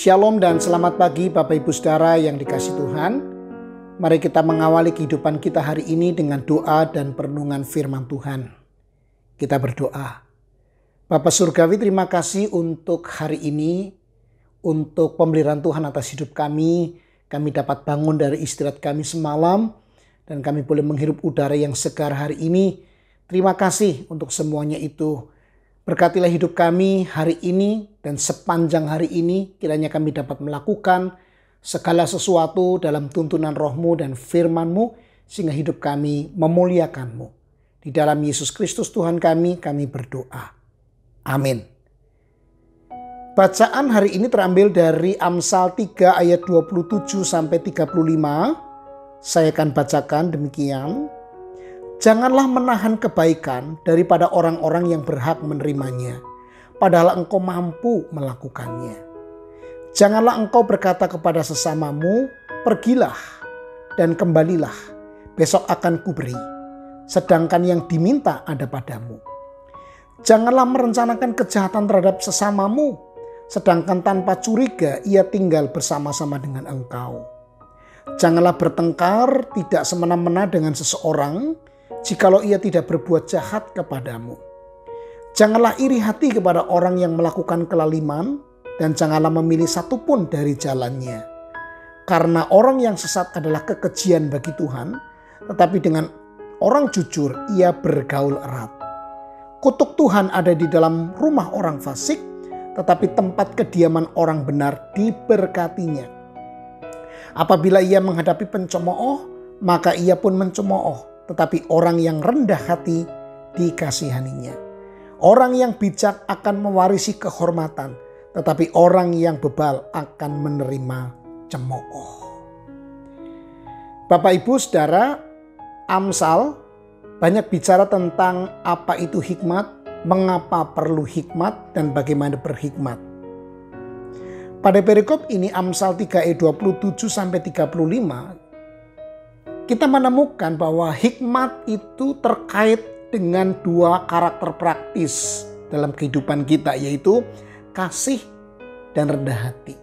Shalom dan selamat pagi Bapak Ibu Saudara yang dikasihi Tuhan. Mari kita mengawali kehidupan kita hari ini dengan doa dan perenungan firman Tuhan. Kita berdoa. Bapa Surgawi, terima kasih untuk hari ini, untuk pemeliharaan Tuhan atas hidup kami. Kami dapat bangun dari istirahat kami semalam dan kami boleh menghirup udara yang segar hari ini. Terima kasih untuk semuanya itu. Berkatilah hidup kami hari ini dan sepanjang hari ini kiranya kami dapat melakukan segala sesuatu dalam tuntunan Roh-Mu dan firman-Mu sehingga hidup kami memuliakan-Mu. Di dalam Yesus Kristus Tuhan kami berdoa. Amin. Bacaan hari ini terambil dari Amsal 3 ayat 27 sampai 35. Saya akan bacakan demikian. Janganlah menahan kebaikan daripada orang-orang yang berhak menerimanya, padahal engkau mampu melakukannya. Janganlah engkau berkata kepada sesamamu, pergilah dan kembalilah, besok akan kuberi, sedangkan yang diminta ada padamu. Janganlah merencanakan kejahatan terhadap sesamamu, sedangkan tanpa curiga ia tinggal bersama-sama dengan engkau. Janganlah bertengkar tidak semena-mena dengan seseorang, jikalau ia tidak berbuat jahat kepadamu. Janganlah iri hati kepada orang yang melakukan kelaliman, dan janganlah memilih satupun dari jalannya. Karena orang yang sesat adalah kekejian bagi Tuhan, tetapi dengan orang jujur ia bergaul erat. Kutuk Tuhan ada di dalam rumah orang fasik, tetapi tempat kediaman orang benar diberkatinya. Apabila ia menghadapi pencemooh, maka ia pun mencemooh. Tetapi orang yang rendah hati dikasihaninya. Orang yang bijak akan mewarisi kehormatan, tetapi orang yang bebal akan menerima cemooh. Bapak Ibu Saudara, Amsal banyak bicara tentang apa itu hikmat, mengapa perlu hikmat, dan bagaimana berhikmat. Pada perikop ini Amsal 3 ayat 27 sampai 35, kita menemukan bahwa hikmat itu terkait dengan dua karakter praktis dalam kehidupan kita, yaitu kasih dan rendah hati.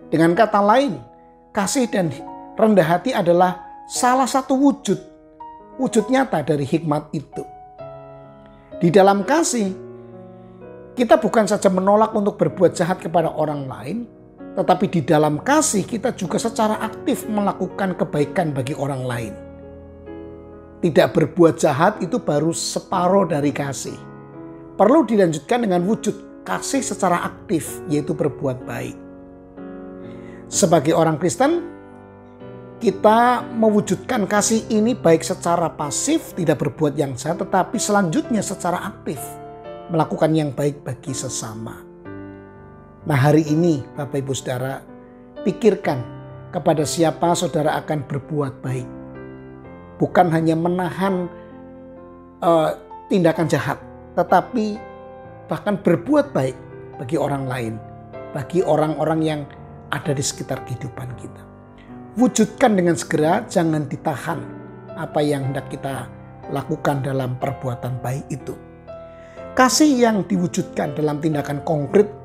Dengan kata lain, kasih dan rendah hati adalah salah satu wujud nyata dari hikmat itu. Di dalam kasih, kita bukan saja menolak untuk berbuat jahat kepada orang lain, tetapi di dalam kasih kita juga secara aktif melakukan kebaikan bagi orang lain. Tidak berbuat jahat itu baru separuh dari kasih. Perlu dilanjutkan dengan wujud kasih secara aktif, yaitu berbuat baik. Sebagai orang Kristen, kita mewujudkan kasih ini baik secara pasif, tidak berbuat yang jahat, tetapi selanjutnya secara aktif melakukan yang baik bagi sesama. Nah, hari ini Bapak Ibu Saudara, pikirkan kepada siapa saudara akan berbuat baik. Bukan hanya menahan tindakan jahat, tetapi bahkan berbuat baik bagi orang lain, bagi orang-orang yang ada di sekitar kehidupan kita. Wujudkan dengan segera, jangan ditahan apa yang hendak kita lakukan dalam perbuatan baik itu. Kasih yang diwujudkan dalam tindakan konkret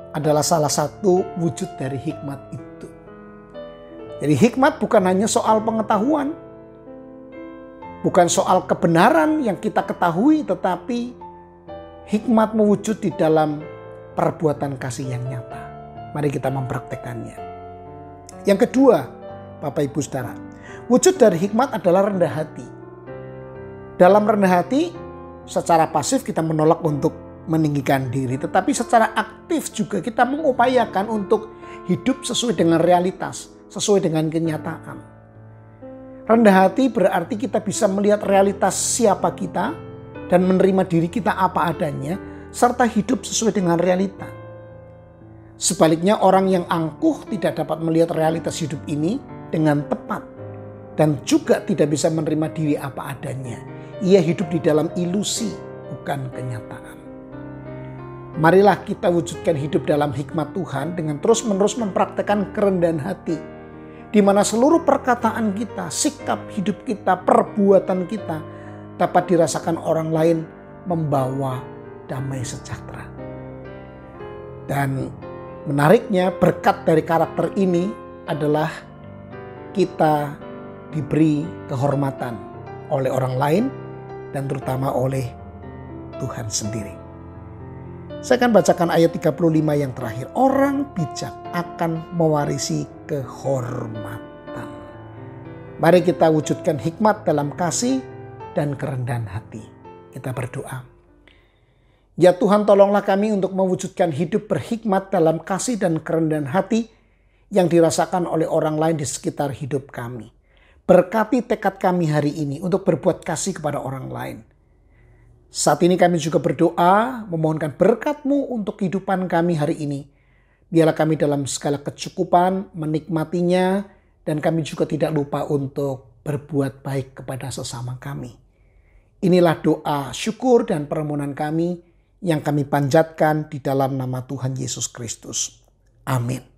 adalah salah satu wujud dari hikmat itu. Jadi hikmat bukan hanya soal pengetahuan, bukan soal kebenaran yang kita ketahui, tetapi hikmat mewujud di dalam perbuatan kasih yang nyata. Mari kita mempraktekannya. Yang kedua, Bapak Ibu Saudara, wujud dari hikmat adalah rendah hati. Dalam rendah hati, secara pasif kita menolak untuk meninggikan diri, tetapi secara aktif juga kita mengupayakan untuk hidup sesuai dengan realitas, sesuai dengan kenyataan. Rendah hati berarti kita bisa melihat realitas siapa kita dan menerima diri kita apa adanya, serta hidup sesuai dengan realita. Sebaliknya, orang yang angkuh tidak dapat melihat realitas hidup ini dengan tepat dan juga tidak bisa menerima diri apa adanya. Ia hidup di dalam ilusi, bukan kenyataan. Marilah kita wujudkan hidup dalam hikmat Tuhan dengan terus-menerus mempraktekkan kerendahan hati, di mana seluruh perkataan kita, sikap hidup kita, perbuatan kita dapat dirasakan orang lain membawa damai sejahtera. Dan Menariknya, berkat dari karakter ini adalah kita diberi kehormatan oleh orang lain dan terutama oleh Tuhan sendiri. Saya akan bacakan ayat 35 yang terakhir. Orang bijak akan mewarisi kehormatan. Mari kita wujudkan hikmat dalam kasih dan kerendahan hati. Kita berdoa. Ya Tuhan, tolonglah kami untuk mewujudkan hidup berhikmat dalam kasih dan kerendahan hati yang dirasakan oleh orang lain di sekitar hidup kami. Berkati tekad kami hari ini untuk berbuat kasih kepada orang lain. Saat ini kami juga berdoa memohonkan berkat-Mu untuk kehidupan kami hari ini. Biarlah kami dalam segala kecukupan menikmatinya dan kami juga tidak lupa untuk berbuat baik kepada sesama kami. Inilah doa, syukur dan permohonan kami yang kami panjatkan di dalam nama Tuhan Yesus Kristus. Amin.